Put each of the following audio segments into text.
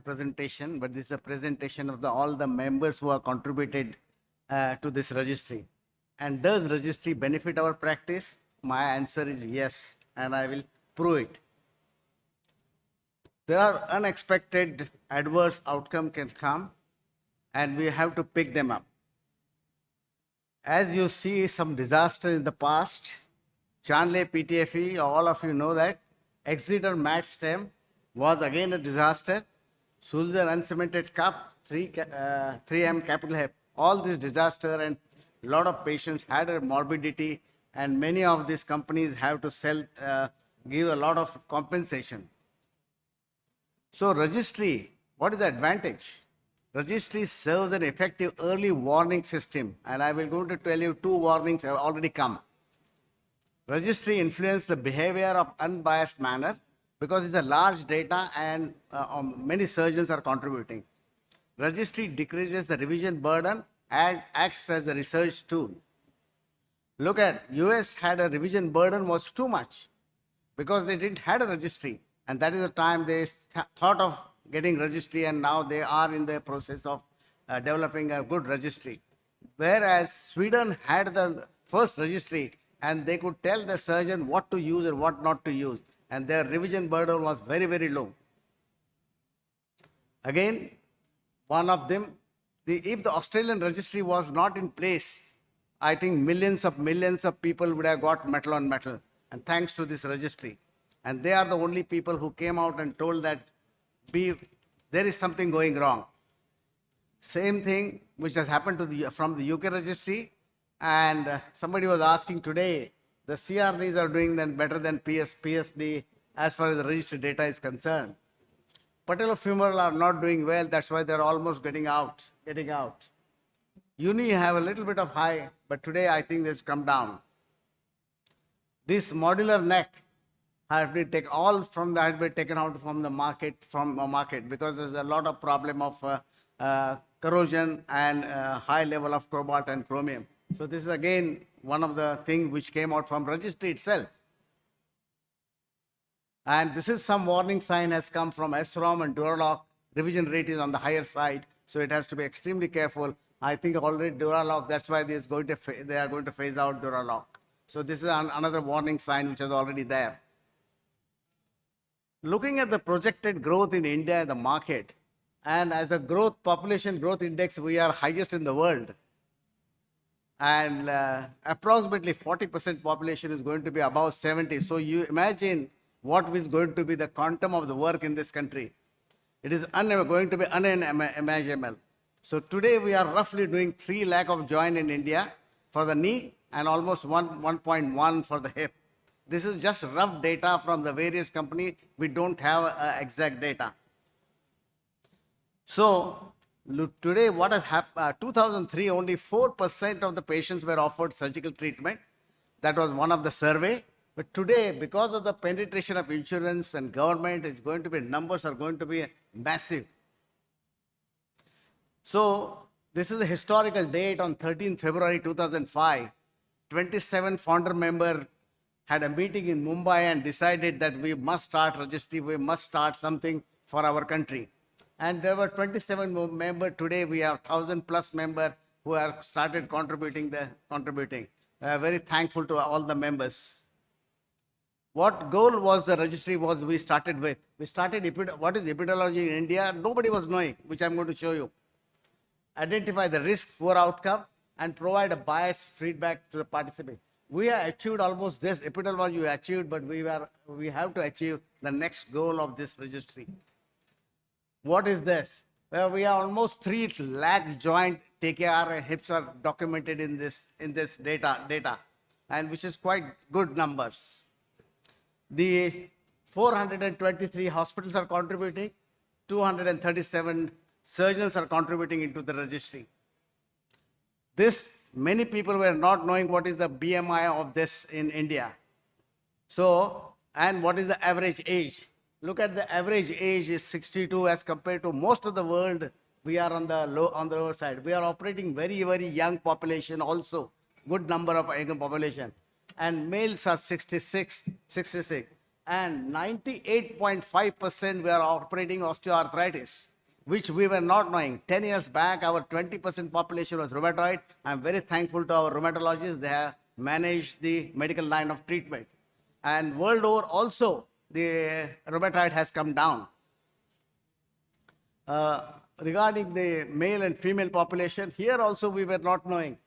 presentation, but this is a presentation of all the members who have contributed to this registry. And does registry benefit our practice? My answer is yes, and I will prove it. There are unexpected adverse outcome can come, and we have to pick them up. As you see some disaster in the past, Chanle PTFE, all of you know that. Exeter mat stem was again a disaster. Sulzer uncemented cup, 3M capital hip, all this disaster, and a lot of patients had a morbidity, and many of these companies have to give a lot of compensation. So registry, what is the advantage? Registry serves an effective early warning system, and I will going to tell you 2 warnings have already come. Registry influences the behavior of unbiased manner because it's a large data and many surgeons are contributing. Registry decreases the revision burden and acts as a research tool. Look at US had a revision burden was too much because they didn't had a registry, and that is the time they thought of getting registry, and now they are in the process of developing a good registry. Whereas Sweden had the first registry, and they could tell the surgeon what to use and what not to use, and their revision burden was very, very low. Again, one of them, if the Australian registry was not in place, I think millions of people would have got metal on metal, and thanks to this registry. And they are the only people who came out and told that there is something going wrong. Same thing which has happened from the UK registry, and somebody was asking today, the CRDs are doing better than PSD as far as the registry data is concerned. Patellofemoral are not doing well, that's why they're almost getting out. Uni have a little bit of high, but today I think it's come down. This modular neck has been taken out from the market because there's a lot of problem of corrosion and high level of cobalt and chromium. So this is again one of the things which came out from registry itself. And this is some warning sign has come from SROM and Duralock. Revision rate is on the higher side, so it has to be extremely careful. I think already Duralock, that's why they are going to phase out Duralock. So this is another warning sign which is already there. Looking at the projected growth in India and the market, and as a population growth index, we are highest in the world. And approximately 40% population is going to be above 70. So you imagine what is going to be the quantum of the work in this country. It is going to be unimaginable. So today we are roughly doing 3 lakh of joint in India for the knee and almost 1.1 for the hip. This is just rough data from the various companies. We don't have exact data. So today what has happened, 2003 only 4% of the patients were offered surgical treatment. That was one of the survey. But today, because of the penetration of insurance and government, numbers are going to be massive. So this is a historical date on 13th February 2005. 27 founder members had a meeting in Mumbai and decided that we must start registry, we must start something for our country. And there were 27 members. Today we have 1,000+ members who have started contributing. Very thankful to all the members. What goal was the registry we started with? We started what is epidemiology in India? Nobody was knowing, which I'm going to show you. Identify the risk, poor outcome, and provide a biased feedback to the participant. We have achieved almost this. Epidemiology we achieved, but we have to achieve the next goal of this registry. What is this? Well, we are almost 3 lakh joint TKR and hips are documented in this data, and which is quite good numbers. The 423 hospitals are contributing, 237 surgeons are contributing into the registry. Many people were not knowing what is the BMI of this in India. So, and what is the average age? Look at the average age is 62 as compared to most of the world. We are on the lower side. We are operating very, very young population also, good number of young population. And males are 66, and 98.5% we are operating osteoarthritis. which we were not knowing. 10 years back, our 20% population was rheumatoid. I'm very thankful to our rheumatologists. They have managed the medical line of treatment. And world over also, the rheumatoid has come down. Regarding the male and female population, here also we were not knowing.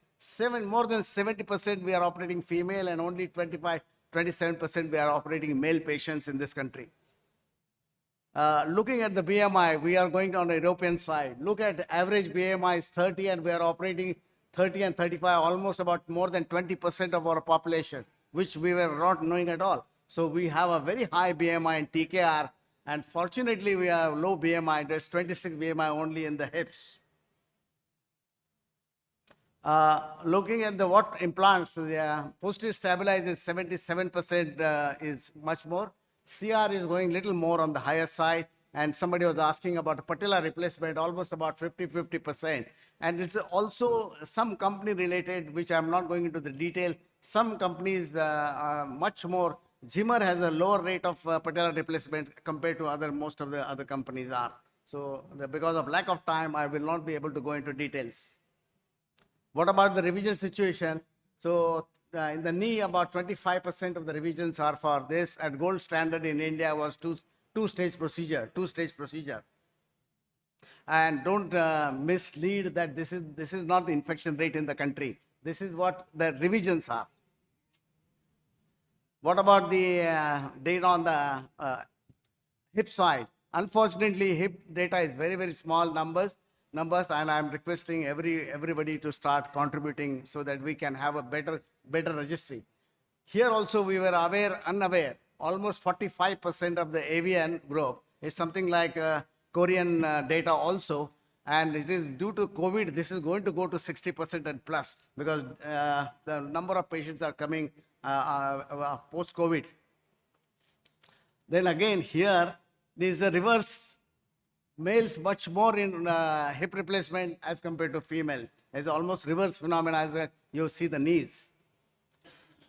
More than 70% we are operating female and only 27% we are operating male patients in this country. Looking at the BMI, we are going on the European side. Look at average BMI is 30 and we are operating 30 and 35, almost about more than 20% of our population, which we were not knowing at all. So we have a very high BMI and TKR, and fortunately we have low BMI. There's 26 BMI only in the hips. Looking at the what implants, the posterior stabilized is 77% is much more. CR is going little more on the higher side, and somebody was asking about patella replacement, almost about 50%. And it's also some company related, which I'm not going into the detail. Some companies are much more. Zimmer has a lower rate of patella replacement compared to most of the other companies are. So because of lack of time, I will not be able to go into details. What about the revision situation? So in the knee, about 25% of the revisions are for this. At gold standard in India was two-stage procedure. And don't mislead that this is not the infection rate in the country. This is what the revisions are. What about the data on the hip side? Unfortunately, hip data is very, very small numbers, and I'm requesting everybody to start contributing so that we can have a better registry. Here also we were unaware. Almost 45% of the avian group is something like Korean data also, and it is due to COVID. This is going to go to 60% and plus because the number of patients are coming post-COVID. Then again here, there is a reverse. Males much more in hip replacement as compared to female. It's almost reverse phenomena as you see the knees.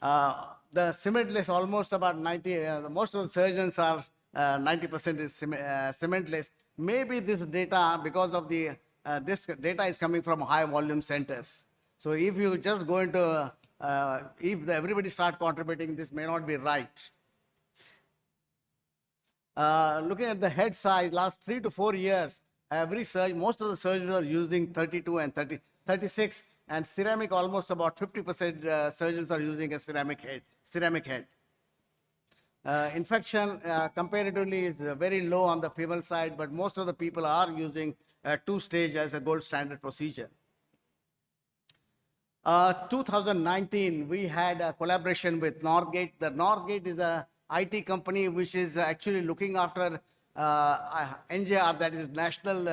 The cementless almost about 90. Most of the surgeons are 90% is cementless. Maybe this data, because of the this data is coming from high volume centers. So if you just go into if everybody start contributing, this may not be right. Looking at the head side, last 3 to 4 years, most of the surgeons are using 32 and 36, and ceramic almost about 50% surgeons are using a ceramic head. Infection comparatively is very low on the female side, but most of the people are using two-stage as a gold standard procedure. 2019, we had a collaboration with Northgate. The Northgate is a IT company which is actually looking after NJR, that is National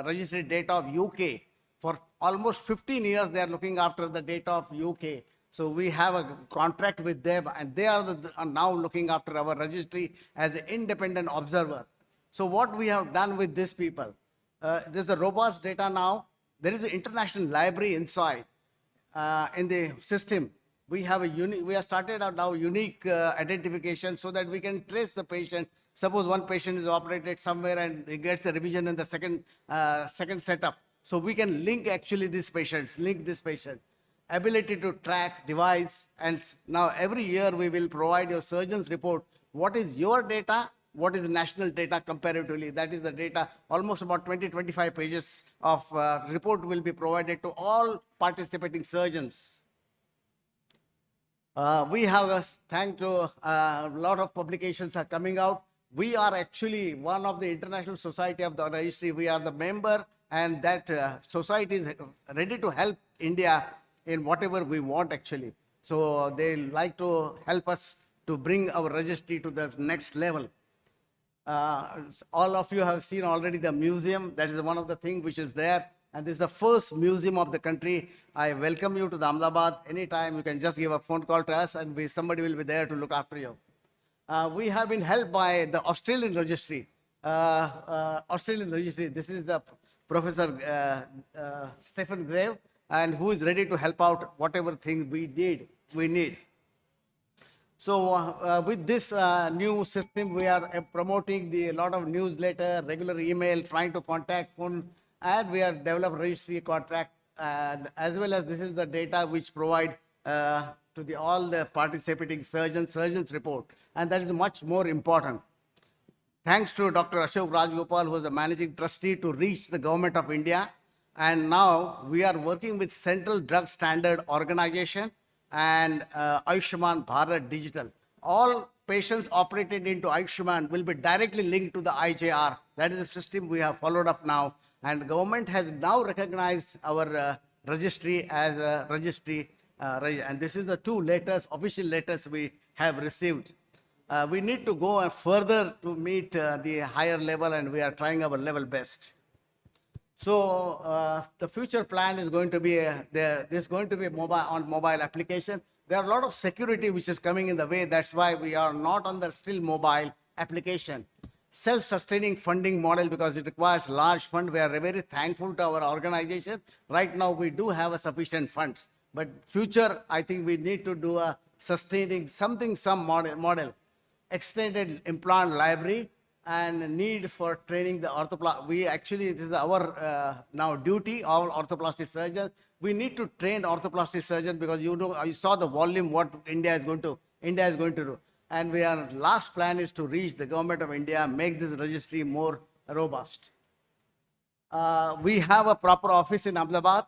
Registry data of UK. For almost 15 years, they are looking after the data of UK. So we have a contract with them, and they are now looking after our registry as an independent observer. So what we have done with these people, there's a robust data now. There is an international library inside in the system. We have we have started out now unique identification so that we can trace the patient. Suppose one patient is operated somewhere and he gets a revision in the second setup. So we can link actually this patient. Ability to track device, and now every year we will provide your surgeon's report. What is your data? What is the national data comparatively? That is the data. Almost about 20-25 pages of report will be provided to all participating surgeons. We have thanks to a lot of publications are coming out. We are actually one of the International Society of the Registry. We are the member, and that society is ready to help India in whatever we want actually. So they like to help us to bring our registry to the next level. All of you have seen already the museum. That is one of the things which is there. And this is the first museum of the country. I welcome you to the Ahmedabad. Anytime you can just give a phone call to us, and somebody will be there to look after you. We have been helped by the Australian Registry. This is Professor Stephen Grave, and who is ready to help out whatever thing we need. So with this new system, we are promoting a lot of newsletter, regular email, trying to contact phone, and we are develop registry contract, and as well as this is the data which provide to all the participating surgeons report, and that is much more important. Thanks to Dr. Ashok Rajgopal, who is the managing trustee, to reach the government of India. And now we are working with Central Drug Standard Organization and Ayushman Bharat Digital. All patients operated into Ayushman will be directly linked to the IJR. That is a system we have followed up now. And government has now recognized our registry as a registry. And this is the two letters, official letters we have received. We need to go further to meet the higher level, and we are trying our level best. So the future plan is going to be there's going to be a mobile application. There are a lot of security which is coming in the way. That's why we are not on the still mobile application. Self-sustaining funding model, because it requires large fund. We are very thankful to our organization. Right now we do have a sufficient funds, but future I think we need to do a sustaining some model. Extended implant library and need for training the orthoplasty. We actually, this is our now duty, all orthoplasty surgeons. We need to train orthoplasty surgeons, because you saw the volume what India is going to do. And last plan is to reach the government of India, make this registry more robust. We have a proper office in Ahmedabad.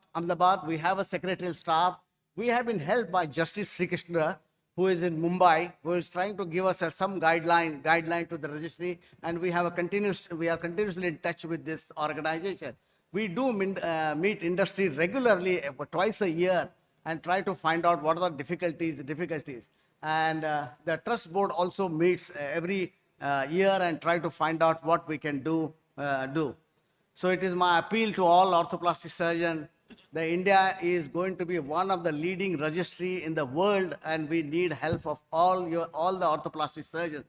We have a secretarial staff. We have been helped by Justice Sri Krishna, who is in Mumbai, who is trying to give us some guideline to the registry, and we are continuously in touch with this organization. We do meet industry regularly, twice a year, and try to find out what are the difficulties. And the trust board also meets every year and try to find out what we can do. So it is my appeal to all orthoplasty surgeons. The India is going to be one of the leading registry in the world, and we need help of all the orthoplasty surgeons.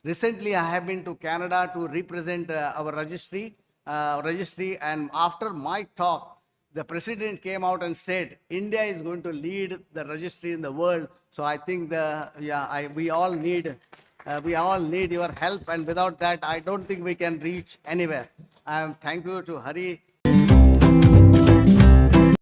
Recently, I have been to Canada to represent our registry, and after my talk, the president came out and said, India is going to lead the registry in the world. So I think we all need your help, and without that, I don't think we can reach anywhere. Thank you to Hari